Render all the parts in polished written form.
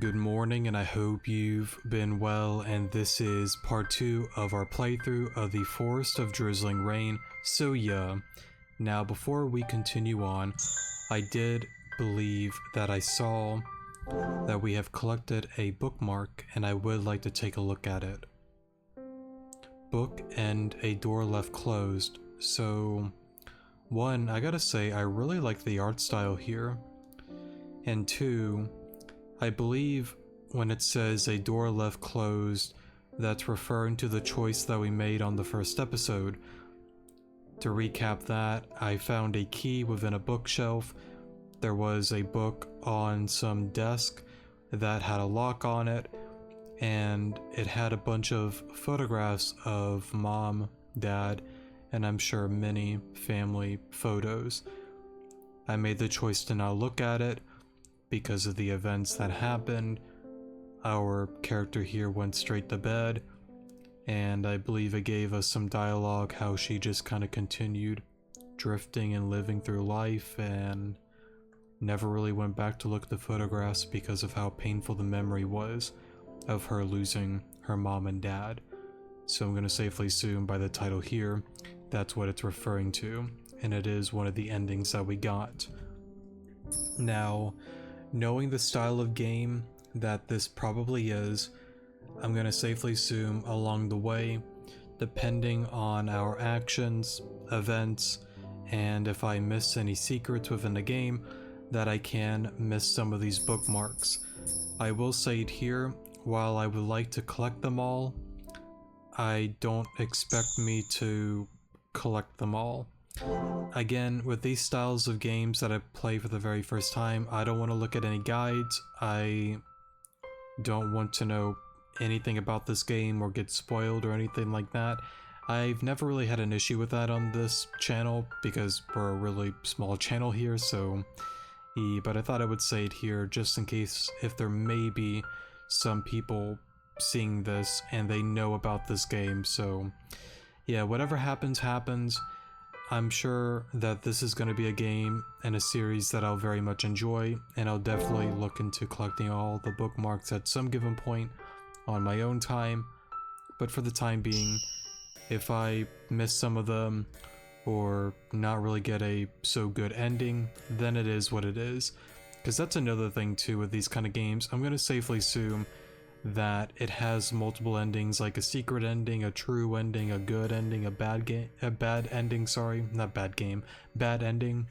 good morning, and I hope you've been well, and this is part 2 of our playthrough of the Forest of Drizzling Rain. So yeah, now before we continue on, I did believe that I saw that we have collected a bookmark, and I would like to take a look at it. Book and a door left closed. So, one, I gotta say, I really like the art style here. And two, I believe when it says a door left closed, that's referring to the choice that we made on the first episode. To recap that, I found a key within a bookshelf. There was a book on some desk that had a lock on it, and it had a bunch of photographs of mom, dad, and I'm sure many family photos. I made the choice to not look at it because of the events that happened. Our character here went straight to bed, and I believe it gave us some dialogue how she just kind of continued drifting and living through life and never really went back to look at the photographs because of how painful the memory was of her losing her mom and dad. So I'm going to safely assume by the title here that's what it's referring to, and it is one of the endings that we got. Now, knowing the style of game that this probably is, I'm going to safely assume along the way, depending on our actions, events, and if I miss any secrets within the game, that I can miss some of these bookmarks. I will say it here, while I would like to collect them all, I don't expect me to collect them all. Again, with these styles of games that I play for the very first time, I don't want to look at any guides. I don't want to know anything about this game or get spoiled or anything like that. I've never really had an issue with that on this channel because we're a really small channel here, but I thought I would say it here just in case if there may be some people seeing this and they know about this game. So yeah, whatever happens, happens. I'm sure that this is going to be a game and a series that I'll very much enjoy, and I'll definitely look into collecting all the bookmarks at some given point on my own time. But for the time being, if I miss some of them or not really get a so good ending, then it is what it is. Because that's another thing too with these kind of games. I'm going to safely assume that it has multiple endings, like a secret ending, a true ending, a good ending, a bad ending, bad ending,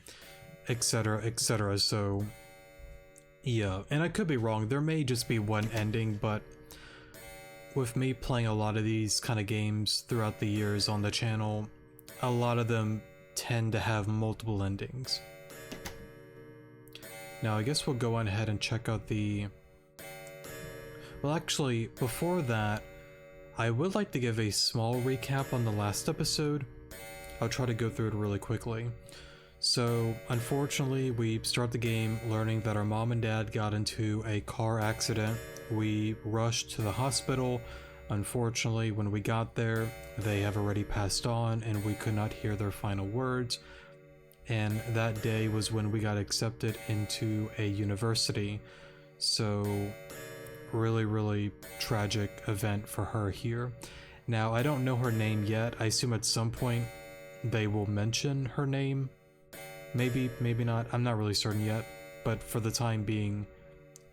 etc, etc. So yeah, and I could be wrong, there may just be one ending, but with me playing a lot of these kind of games throughout the years on the channel, a lot of them tend to have multiple endings. Now I guess we'll go on ahead and check out the... Well, actually, before that, I would like to give a small recap on the last episode. I'll try to go through it really quickly. So, unfortunately, we start the game learning that our mom and dad got into a car accident. We rushed to the hospital. Unfortunately, when we got there, they have already passed on and we could not hear their final words. And that day was when we got accepted into a university. So, really tragic event for her here. Now, I don't know her name yet. I assume at some point they will mention her name. Maybe, maybe not. I'm not really certain yet. But for the time being,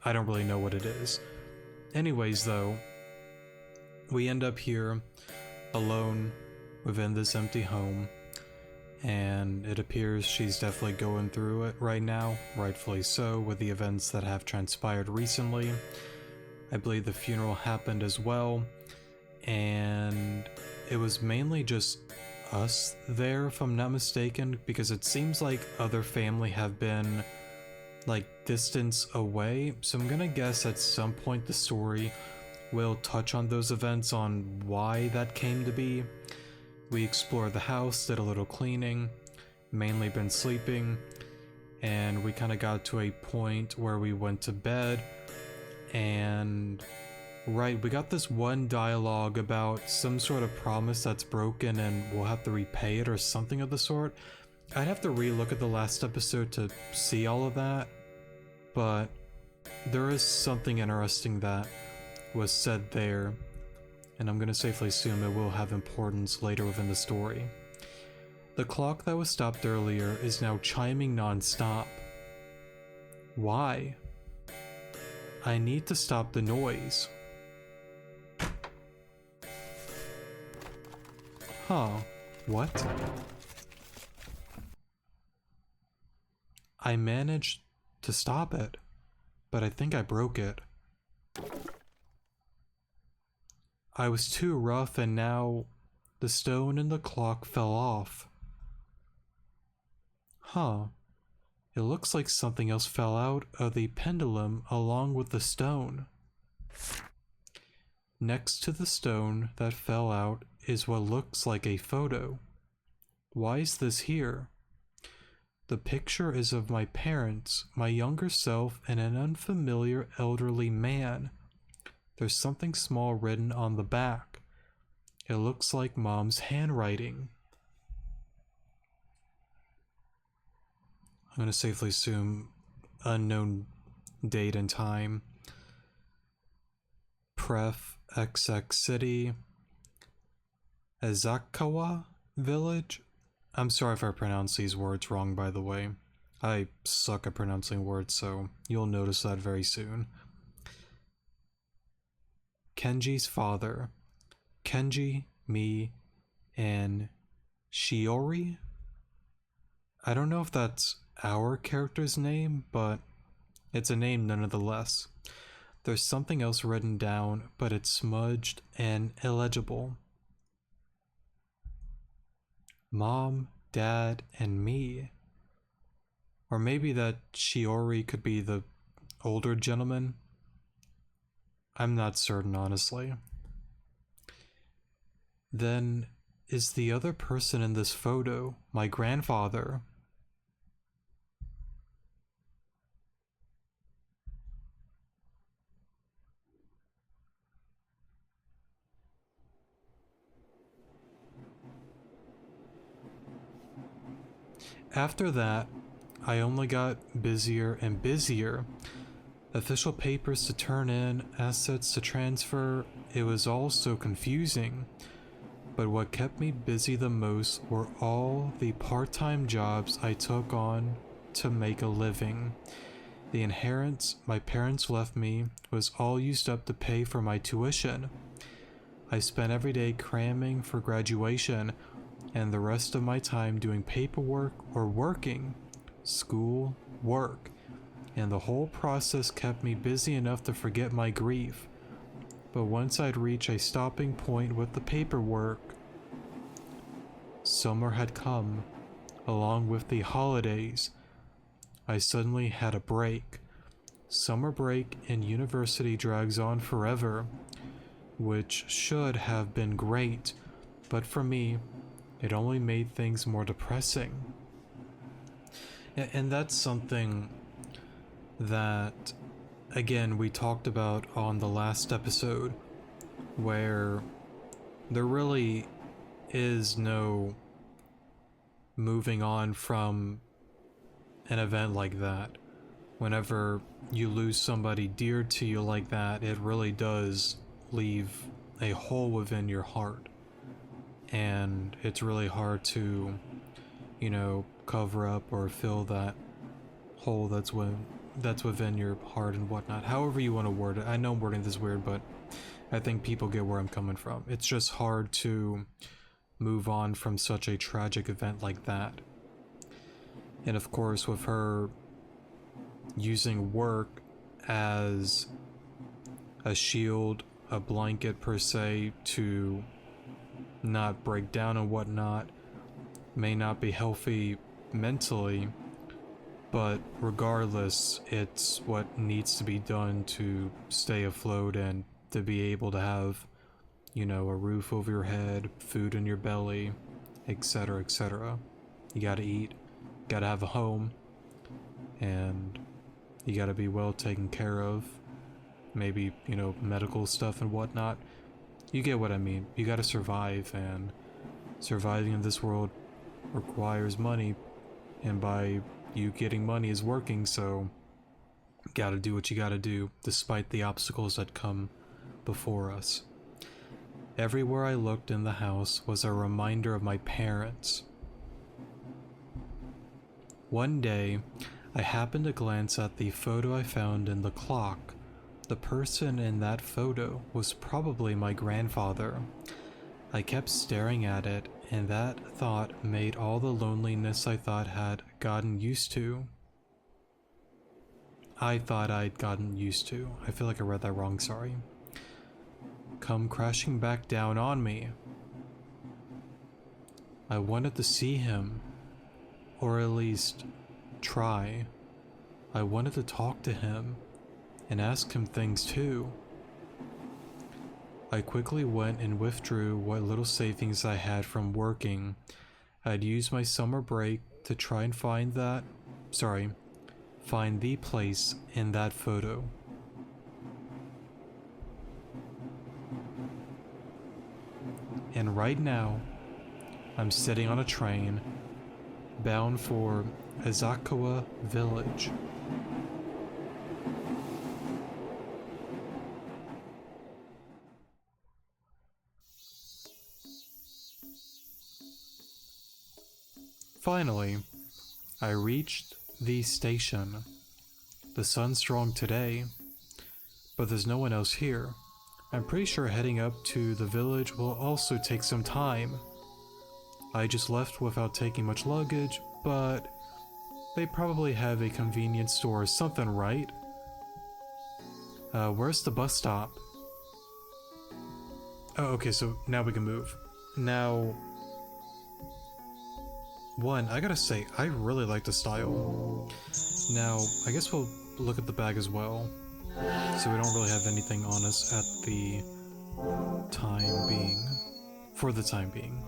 I don't really know what it is. Anyways, though, we end up here alone within this empty home. And it appears she's definitely going through it right now, rightfully so, with the events that have transpired recently. I believe the funeral happened as well, and it was mainly just us there, if I'm not mistaken, because it seems like other family have been like distance away, so I'm gonna guess at some point the story will touch on those events, on why that came to be. We explored the house, did a little cleaning, mainly been sleeping, and we kind of got to a point where we went to bed. And right, we got this one dialogue about some sort of promise that's broken and we'll have to repay it or something of the sort. I'd have to re-look at the last episode to see all of that, but there is something interesting that was said there, and I'm gonna safely assume it will have importance later within the story. The clock that was stopped earlier is now chiming non-stop. Why? I need to stop the noise. Huh, what? I managed to stop it, but I think I broke it. I was too rough and now the stone in the clock fell off. Huh. It looks like something else fell out of the pendulum along with the stone. Next to the stone that fell out is what looks like a photo. Why is this here? The picture is of my parents, my younger self, and an unfamiliar elderly man. There's something small written on the back. It looks like Mom's handwriting. I'm gonna safely assume unknown date and time. Pref XX City. Azakawa Village. I'm sorry if I pronounce these words wrong, by the way. I suck at pronouncing words, so you'll notice that very soon. Kenji's father. Kenji, me, and Shiori? I don't know if that's our character's name, but it's a name nonetheless. There's something else written down, but it's smudged and illegible. Mom, Dad, and me. Or maybe that Shiori could be the older gentleman. I'm not certain, honestly. Then, is the other person in this photo my grandfather? After that, I only got busier and busier. Official papers to turn in, assets to transfer, it was all so confusing. But what kept me busy the most were all the part-time jobs I took on to make a living. The inheritance my parents left me was all used up to pay for my tuition. I spent every day cramming for graduation and the rest of my time doing paperwork or working. School, work, and the whole process kept me busy enough to forget my grief. But once I'd reach a stopping point with the paperwork, summer had come, along with the holidays. I suddenly had a break. Summer break in university drags on forever, which should have been great, but for me, it only made things more depressing. And that's something that, again, we talked about on the last episode, where there really is no moving on from an event like that. Whenever you lose somebody dear to you like that, it really does leave a hole within your heart. And it's really hard to, cover up or fill that hole that's within your heart and whatnot. However you want to word it. I know I'm wording this weird, but I think people get where I'm coming from. It's just hard to move on from such a tragic event like that. And of course, with her using work as a shield, a blanket per se, to not break down and whatnot, may not be healthy mentally, but regardless, it's what needs to be done to stay afloat and to be able to have, a roof over your head, food in your belly, etc., etc. You gotta eat, gotta have a home, and you gotta be well taken care of. Maybe, medical stuff and whatnot. You get what I mean. You gotta survive, and surviving in this world requires money, and by you getting money is working, so Gotta do what you gotta do, despite the obstacles that come before us. Everywhere I looked in the house was a reminder of my parents. One day, I happened to glance at the photo I found in the clock. The person in that photo was probably my grandfather. I kept staring at it, and that thought made all the loneliness I thought had gotten used to. I thought I'd gotten used to. I feel like I read that wrong, sorry. Come crashing back down on me. I wanted to see him, or at least try. I wanted to talk to him and ask him things too. I quickly went and withdrew what little savings I had from working. I'd used my summer break to try and find the place in that photo. And right now, I'm sitting on a train bound for Azakawa Village. Finally, I reached the station. The sun's strong today, but there's no one else here. I'm pretty sure heading up to the village will also take some time. I just left without taking much luggage, but they probably have a convenience store or something, right? Where's the bus stop? Oh, okay, so now we can move. Now, I gotta say, I really like the style. Now, I guess we'll look at the bag as well, so we don't really have anything on us at the time being. For the time being.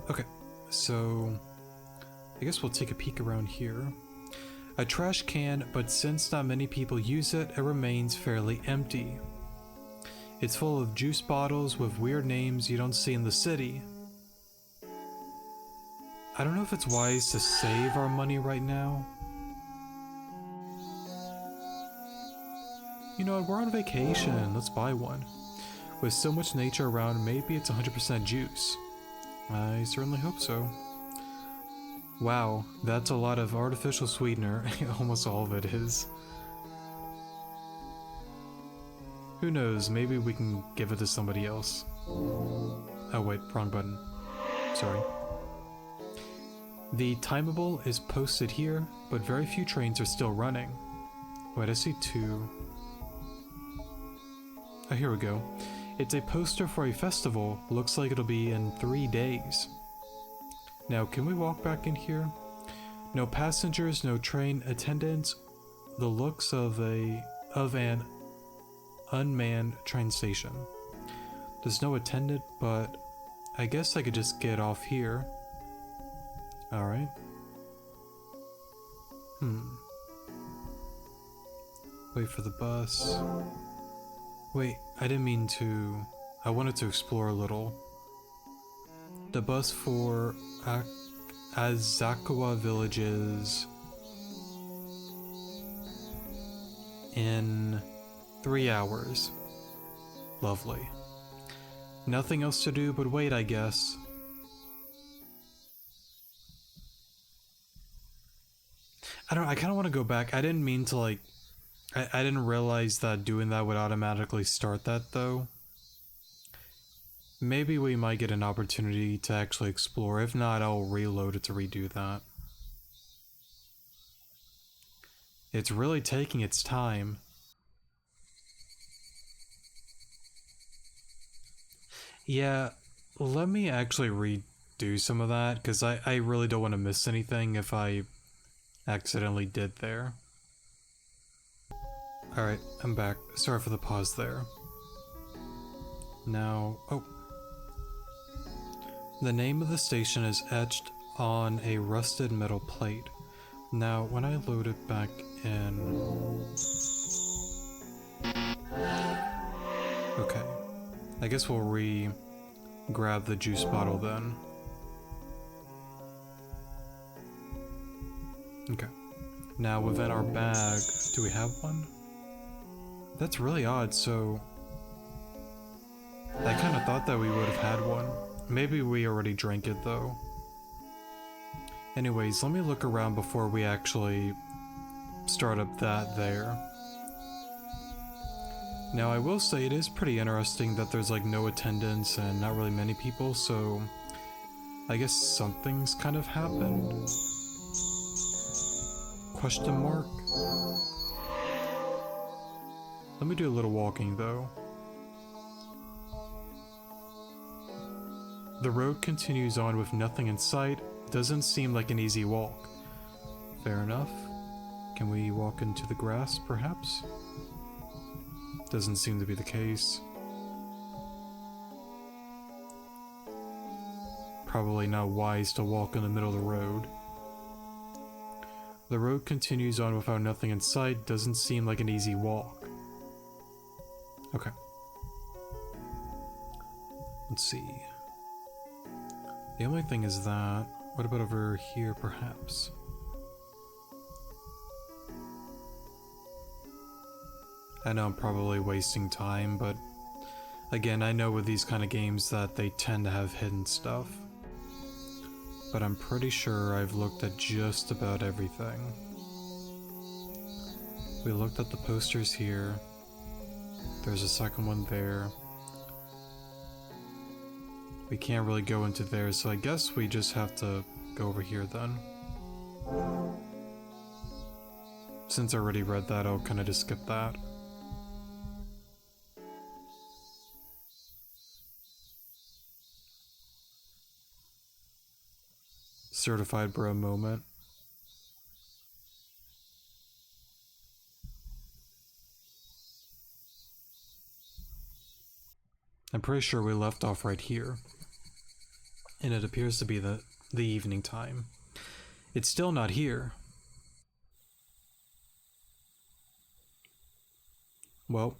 Okay, so I guess we'll take a peek around here. A trash can, but since not many people use it, it remains fairly empty. It's full of juice bottles with weird names you don't see in the city. I don't know if it's wise to save our money right now. You know, we're on vacation, let's buy one. With so much nature around, maybe it's 100% juice. I certainly hope so. Wow, that's a lot of artificial sweetener. Almost all of it is. Who knows, maybe we can give it to somebody else. Oh wait, wrong button. Sorry. The timeable is posted here, but very few trains are still running. Wait, I see two. Oh, here we go. It's a poster for a festival. Looks like it'll be in 3 days. Now, can we walk back in here? No passengers, no train attendants. The looks of an unmanned train station. There's no attendant, but I guess I could just get off here. Alright. Wait for the bus. Wait, I didn't mean to. I wanted to explore a little. The bus for Azakawa Village is in 3 hours. Lovely. Nothing else to do but wait, I guess. I don't know, I kind of want to go back. I didn't mean to, like, I didn't realize that doing that would automatically start that, though. Maybe we might get an opportunity to actually explore. If not, I'll reload it to redo that. It's really taking its time. Yeah, let me actually redo some of that, because I really don't want to miss anything if I accidentally did there. Alright, I'm back. Sorry for the pause there. Now, the name of the station is etched on a rusted metal plate. Now, when I load it back in... Okay. I guess we'll grab the juice bottle then. Okay. Now within our bag, do we have one? That's really odd, so I kind of thought that we would have had one. Maybe we already drank it though. Anyways, let me look around before we actually start up that there. Now I will say it is pretty interesting that there's like no attendance and not really many people, so I guess something's kind of happened. Question mark? Let me do a little walking though. The road continues on with nothing in sight. Doesn't seem like an easy walk. Fair enough. Can we walk into the grass, perhaps? Doesn't seem to be the case. Probably not wise to walk in the middle of the road. The road continues on without nothing in sight. Doesn't seem like an easy walk. Okay. Let's see. The only thing is that... What about over here, perhaps? I know I'm probably wasting time, but... Again, I know with these kind of games that they tend to have hidden stuff. But I'm pretty sure I've looked at just about everything. We looked at the posters here. There's a second one there. We can't really go into there, so I guess we just have to go over here then. Since I already read that, I'll kind of just skip that. Certified bro moment. I'm pretty sure we left off right here. And it appears to be the evening time. It's still not here. Well,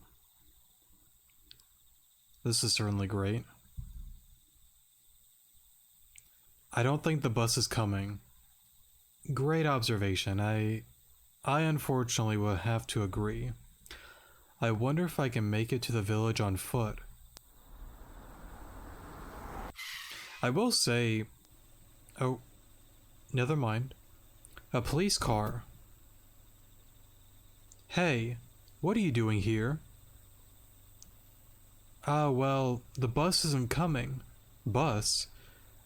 this is certainly great. I don't think the bus is coming. Great observation. I unfortunately will have to agree. I wonder if I can make it to the village on foot. I will say... Oh, never mind. A police car. Hey, what are you doing here? Well, the bus isn't coming. Bus?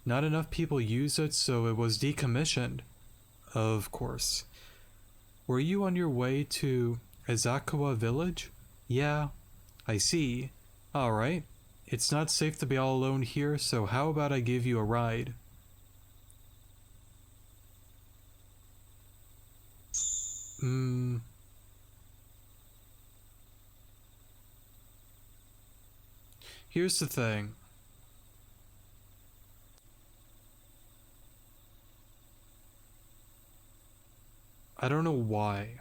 Not enough people use it, so it was decommissioned. Of course. Were you on your way to Izakawa village? Yeah, I see. Alright. It's not safe to be all alone here, so how about I give you a ride? Here's the thing. I don't know why.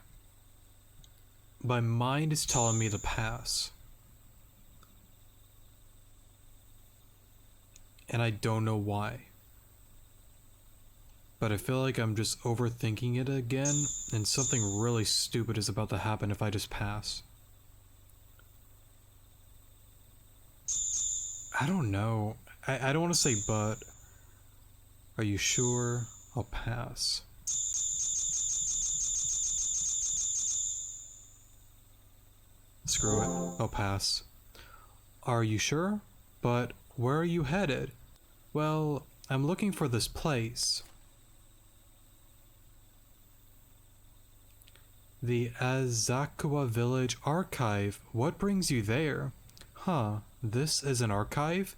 My mind is telling me to pass. And I don't know why. But I feel like I'm just overthinking it again, and something really stupid is about to happen if I just pass. I don't know. I don't want to say but. Are you sure? I'll pass. Screw it. I'll pass. Are you sure? But where are you headed? Well, I'm looking for this place. The Izakawa Village Archive. What brings you there? Huh, this is an archive?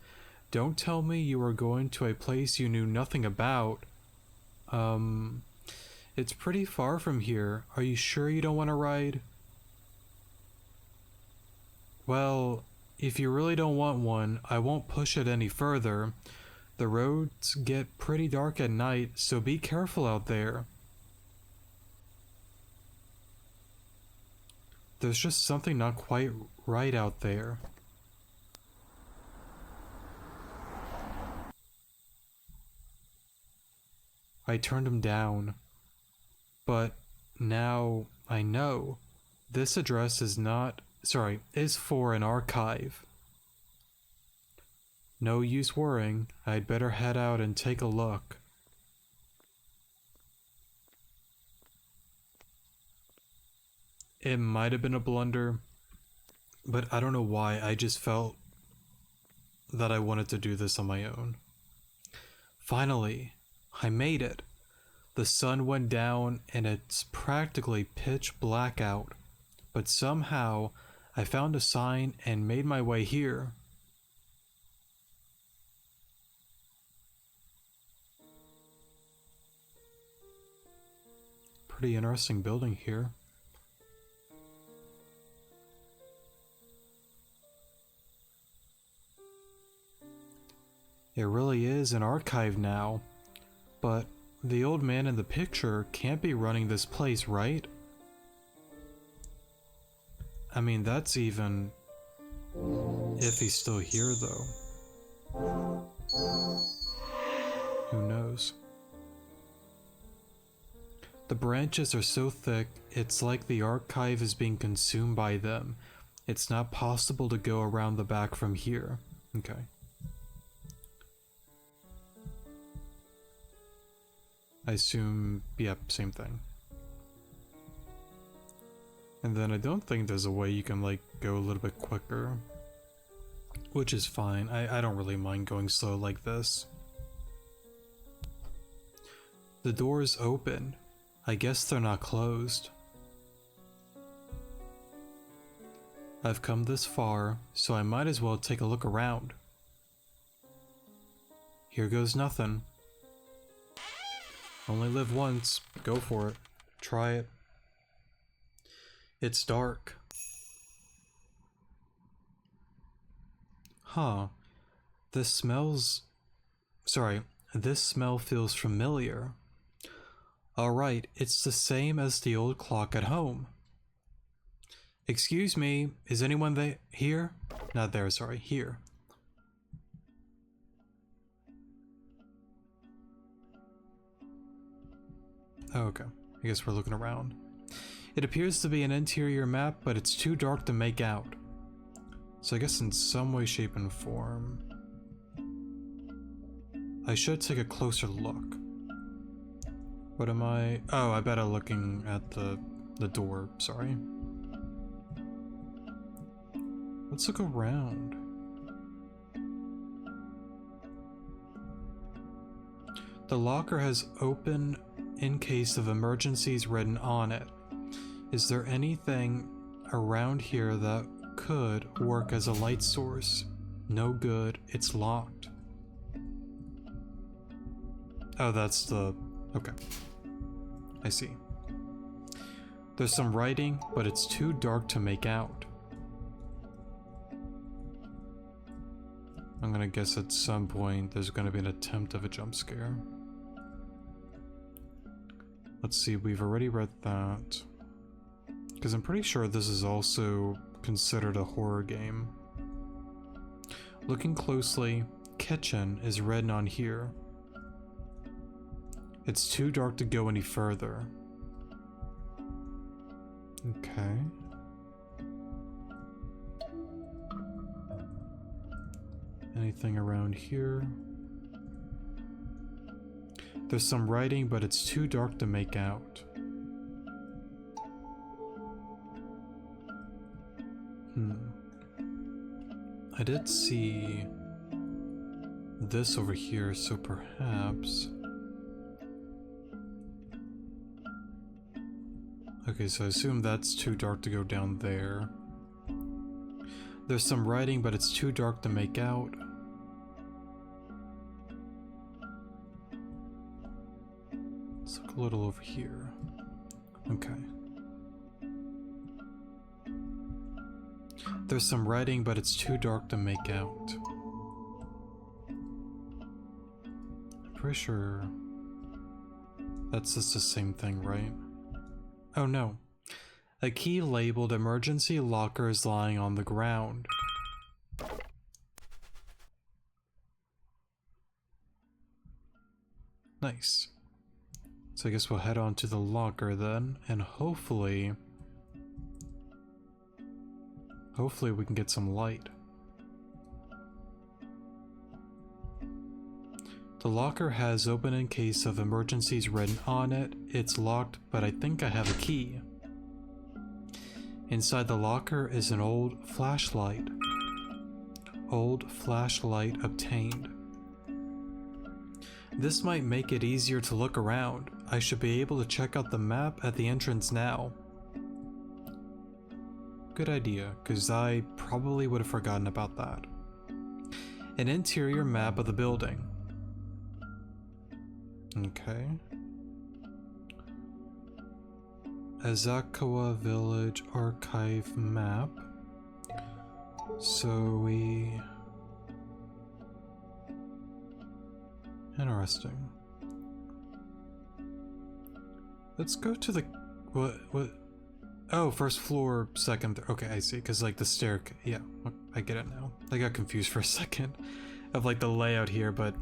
Don't tell me you are going to a place you knew nothing about. It's pretty far from here. Are you sure you don't want to ride? Well, if you really don't want one, I won't push it any further. The roads get pretty dark at night, so be careful out there. There's just something not quite right out there. I turned him down. But now I know. This address is for an archive. No use worrying, I'd better head out and take a look. It might have been a blunder, but I don't know why, I just felt that I wanted to do this on my own. Finally, I made it. The sun went down and it's practically pitch black out, but somehow I found a sign and made my way here. Pretty interesting building here. It really is an archive now, but the old man in the picture can't be running this place, right? I mean, that's even if he's still here, though. Who knows? The branches are so thick, it's like the archive is being consumed by them. It's not possible to go around the back from here. Okay. I assume, yep, same thing. And then I don't think there's a way you can, like, go a little bit quicker. Which is fine. I don't really mind going slow like this. The door is open. I guess they're not closed. I've come this far, so I might as well take a look around. Here goes nothing. Only live once. Go for it. Try it. It's dark. Huh. This smell feels familiar. Alright, it's the same as the old clock at home. Excuse me, is anyone here? Not there, sorry, here. Oh, okay. I guess we're looking around. It appears to be an interior map, but it's too dark to make out. So I guess in some way, shape, and form, I should take a closer look. What am I? Oh, I bet I'm looking at the door, sorry. Let's look around. The locker has open in case of emergencies written on it. Is there anything around here that could work as a light source? No good, it's locked. Oh, that's the... okay. I see. There's some writing, but it's too dark to make out. I'm gonna guess at some point there's gonna be an attempt of a jump scare. Let's see, we've already read that. Because I'm pretty sure this is also considered a horror game. Looking closely, kitchen is written on here. It's too dark to go any further. Okay. Anything around here? There's some writing, but it's too dark to make out. I did see this over here, so perhaps... okay, so I assume that's too dark to go down there. There's some writing, but it's too dark to make out. Let's look a little over here. Okay. There's some writing, but it's too dark to make out. I'm pretty sure that's just the same thing, right? Oh no. A key labeled emergency locker is lying on the ground. Nice. So I guess we'll head on to the locker then, and hopefully we can get some light. The locker has open in case of emergencies written on it. It's locked, but I think I have a key. Inside the locker is an old flashlight. Old flashlight obtained. This might make it easier to look around. I should be able to check out the map at the entrance now. Good idea, because I probably would have forgotten about that. An interior map of the building. Okay. Azakawa Village Archive map. So we... Interesting. Let's go to the... What? Oh, first floor, second... Okay, I see, because like the stair... Yeah, I get it now. I got confused for a second of like the layout here, but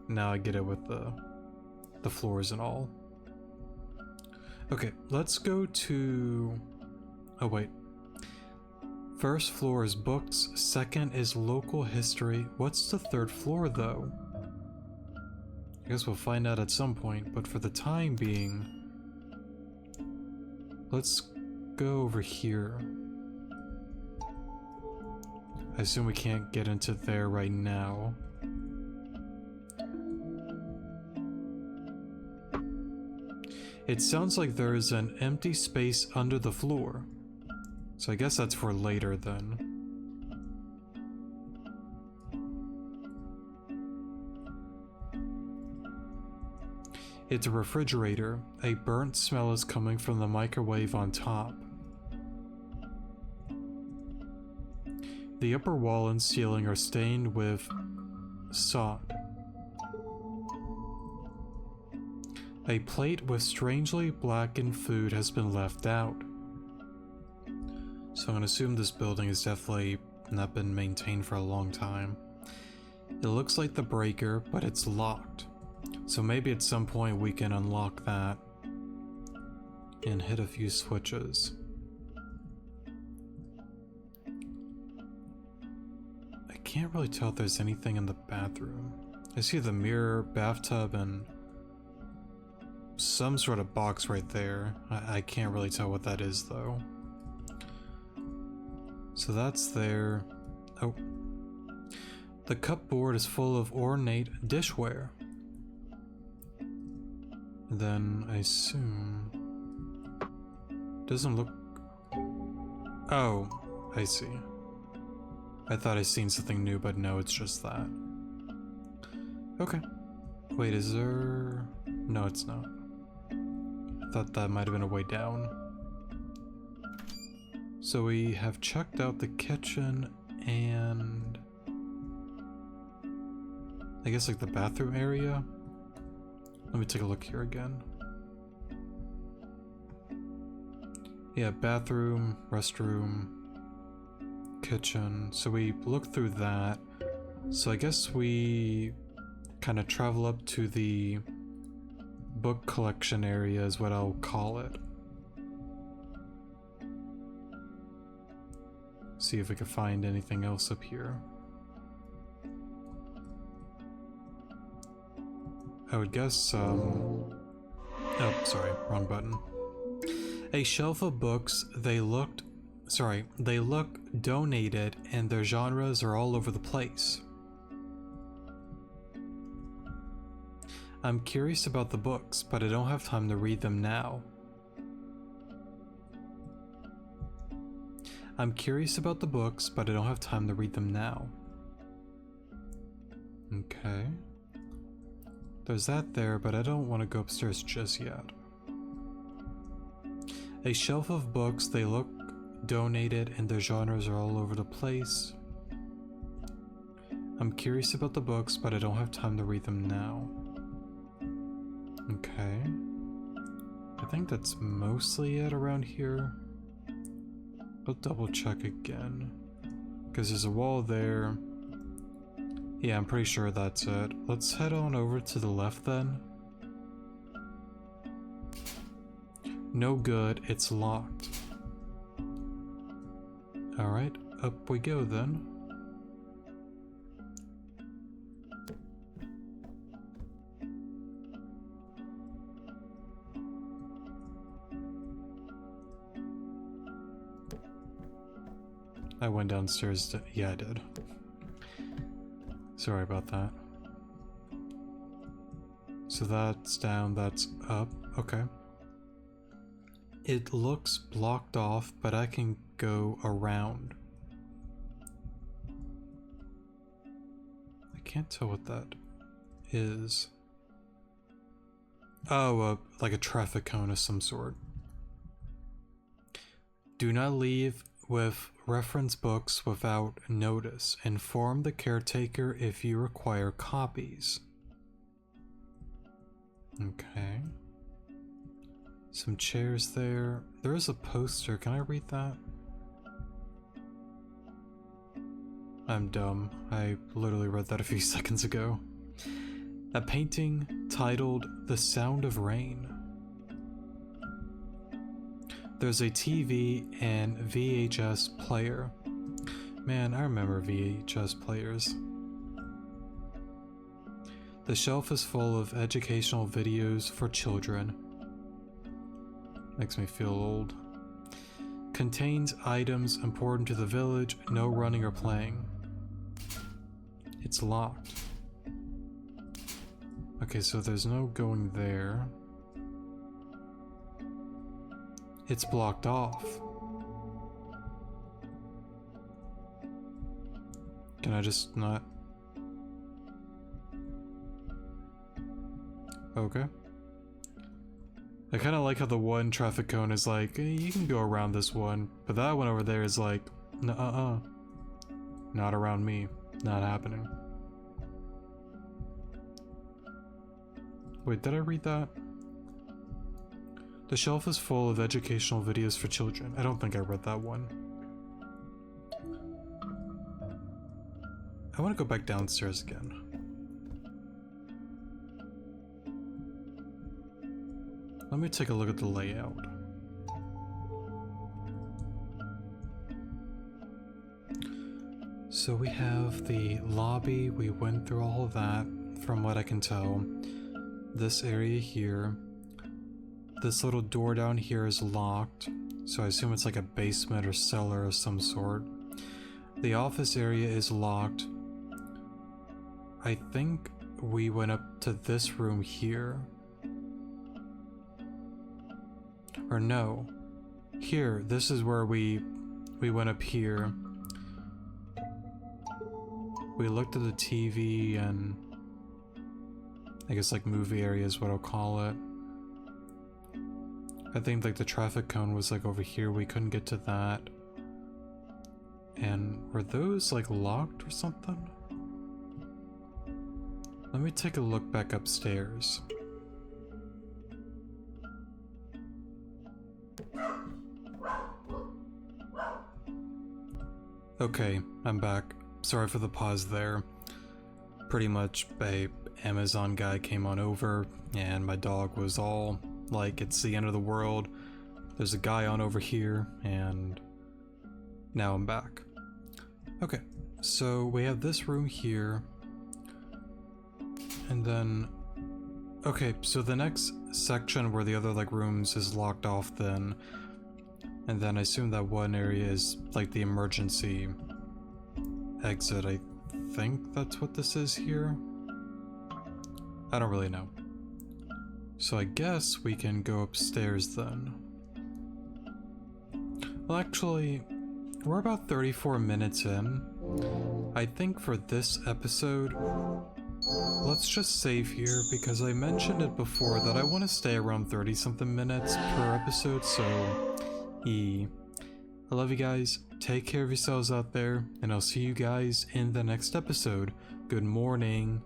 now I get it with the floors and all. Okay, let's go to... Oh wait. First floor is books, second is local history. What's the third floor though? I guess we'll find out at some point, but for the time being, let's go over here. I assume we can't get into there right now. It sounds like there is an empty space under the floor. So I guess that's for later then. It's a refrigerator. A burnt smell is coming from the microwave on top. The upper wall and ceiling are stained with sod. A plate with strangely blackened food has been left out. So I'm gonna assume this building has definitely not been maintained for a long time. It looks like the breaker, but it's locked. So maybe at some point we can unlock that and hit a few switches. I can't really tell if there's anything in the bathroom. I see the mirror, bathtub, and some sort of box right there. I can't really tell what that is though. So that's there. Oh. The cupboard is full of ornate dishware. Then I assume... Doesn't look... Oh, I see. I thought I'd seen something new, but no, it's just that. Okay. Wait, is there... No, it's not. I thought that might have been a way down. So we have checked out the kitchen and... I guess like the bathroom area? Let me take a look here again. Yeah, bathroom, restroom, kitchen. So we looked through that. So I guess we kind of travel up to the book collection area is what I'll call it. See if we can find anything else up here. I would guess, oh, sorry, wrong button. A shelf of books, they look donated and their genres are all over the place. I'm curious about the books, but I don't have time to read them now. I'm curious about the books, but I don't have time to read them now. Okay. There's that there, but I don't want to go upstairs just yet. A shelf of books, they look donated and their genres are all over the place. I'm curious about the books, but I don't have time to read them now. Okay. I think that's mostly it around here. I'll double check again. Because there's a wall there. Yeah, I'm pretty sure that's it. Let's head on over to the left then. No good, it's locked. Alright, up we go then. I went downstairs to, yeah, I did. Sorry about that. So that's down, that's up, okay. It looks blocked off, but I can go around. I can't tell what that is. Oh, like a traffic cone of some sort. Do not leave with reference books without notice. Inform the caretaker if you require copies. Okay. Some chairs there. There is a poster. Can I read that? I'm dumb. I literally read that a few seconds ago. A painting titled The Sound of Rain. There's a TV and VHS player. Man, I remember VHS players. The shelf is full of educational videos for children. Makes me feel old. Contains items important to the village, no running or playing. It's locked. Okay, so there's no going there. It's blocked off. Can I just not? Okay. I kind of like how the one traffic cone is like, you can go around this one, but that one over there is like, nuh-uh. Not around me. Not happening. Wait, did I read that? The shelf is full of educational videos for children. I don't think I read that one. I want to go back downstairs again. Let me take a look at the layout. So we have the lobby. We went through all of that from what I can tell. This area here. This little door down here is locked, so I assume it's like a basement or cellar of some sort. The office area is locked. I think we went up to this room here. Or no. Here, this is where we went up here. We looked at the TV and I guess like movie area is what I'll call it. I think like the traffic cone was like over here, we couldn't get to that. And were those like locked or something? Let me take a look back upstairs. Okay, I'm back. Sorry for the pause there. Pretty much a Amazon guy came on over and my dog was all like, it's the end of the world. There's a guy on over here and now I'm back. Okay, so we have this room here. And then, okay, so the next section where the other like rooms is locked off then. And then I assume that one area is like the emergency exit. I think that's what this is here. I don't really know. So I guess we can go upstairs then. Well, actually, we're about 34 minutes in. I think for this episode, let's just save here because I mentioned it before that I want to stay around 30 something minutes per episode, so I love you guys, take care of yourselves out there, and I'll see you guys in the next episode. Good morning.